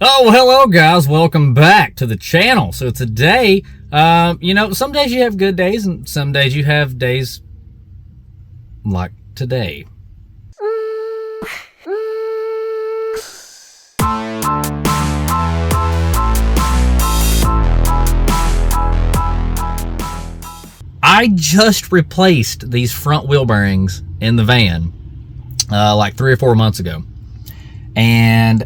Oh, hello guys, welcome back to the channel. So today, some days you have good days and some days you have days like today. I just replaced these front wheel bearings in the van like 3 or 4 months ago. And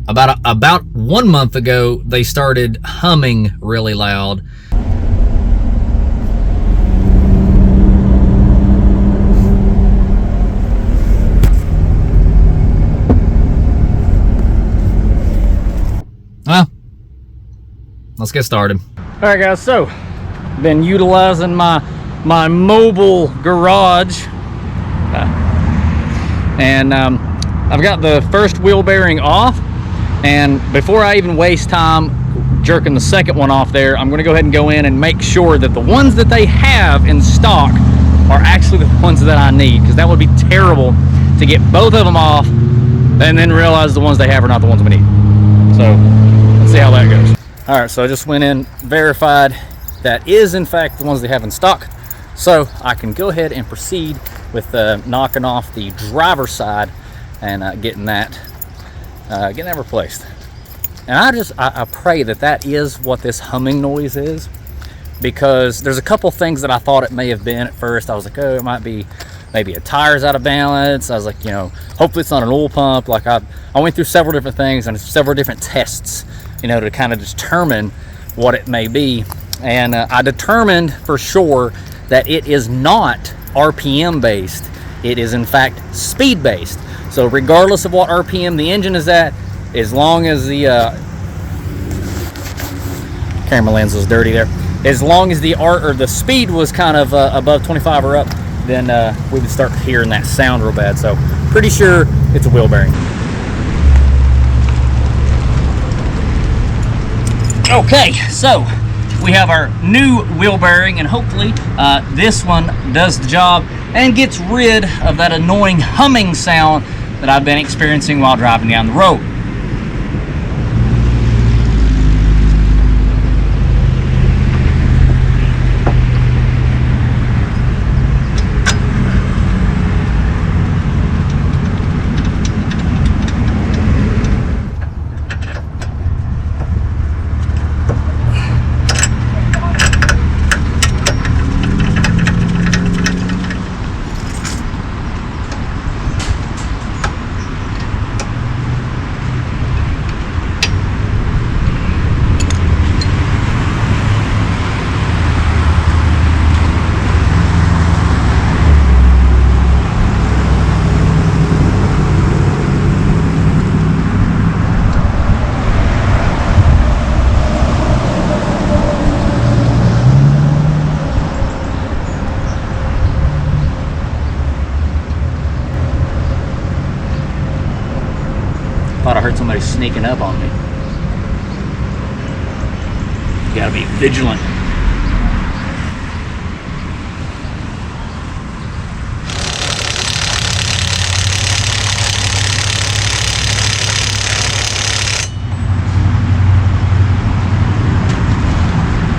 about 1 month ago, they started humming really loud. Well, let's get started. All right, guys. So, been utilizing my mobile garage, and I've got the first wheel bearing off. And before I even waste time jerking the second one off there, I'm gonna go ahead and go in and make sure that the ones that they have in stock are actually the ones that I need, because that would be terrible to get both of them off and then realize the ones they have are not the ones we need. So let's see how that goes. All right, so I just went in, verified that is in fact the ones they have in stock. So I can go ahead and proceed with knocking off the driver's side and getting that replaced. And I pray that is what this humming noise is, because there's a couple things that I thought it may have been at first. I was like, oh, it might be maybe a tire's out of balance. I was like, hopefully it's not an oil pump. Like I went through several different things and several different tests, to kind of determine what it may be. And I determined for sure that it is not RPM based. It is in fact speed based. So regardless of what RPM the engine is at, as long as the camera lens was dirty there, as long as the speed was kind of above 25 or up, then we would start hearing that sound real bad. So pretty sure it's a wheel bearing. Okay, so we have our new wheel bearing, and hopefully this one does the job and gets rid of that annoying humming sound that I've been experiencing while driving down the road. Thought I heard somebody sneaking up on me. You gotta be vigilant.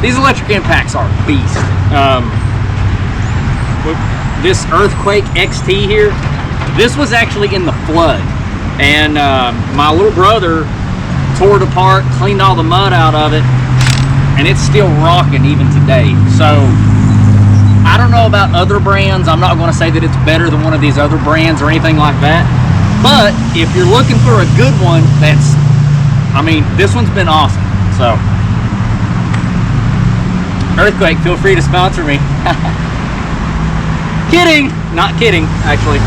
These electric impacts are a beast. This Earthquake XT here, this was actually in the flood. And my little brother tore it apart, cleaned all the mud out of it, and it's still rocking even today. So I don't know about other brands. I'm not going to say that it's better than one of these other brands or anything like that. But if you're looking for a good one, this one's been awesome. So Earthquake, feel free to sponsor me. Kidding, not kidding, actually.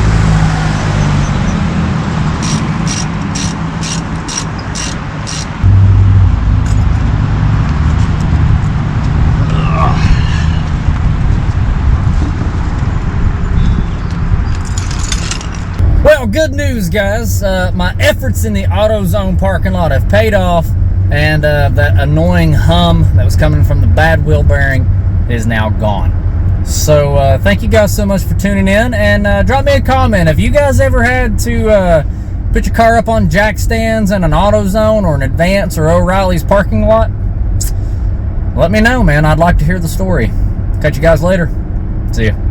Well, good news, guys. My efforts in the AutoZone parking lot have paid off, and that annoying hum that was coming from the bad wheel bearing is now gone. So thank you guys so much for tuning in, and drop me a comment. Have you guys ever had to put your car up on jack stands in an AutoZone or an Advance or O'Reilly's parking lot, let me know, man. I'd like to hear the story. Catch you guys later. See ya.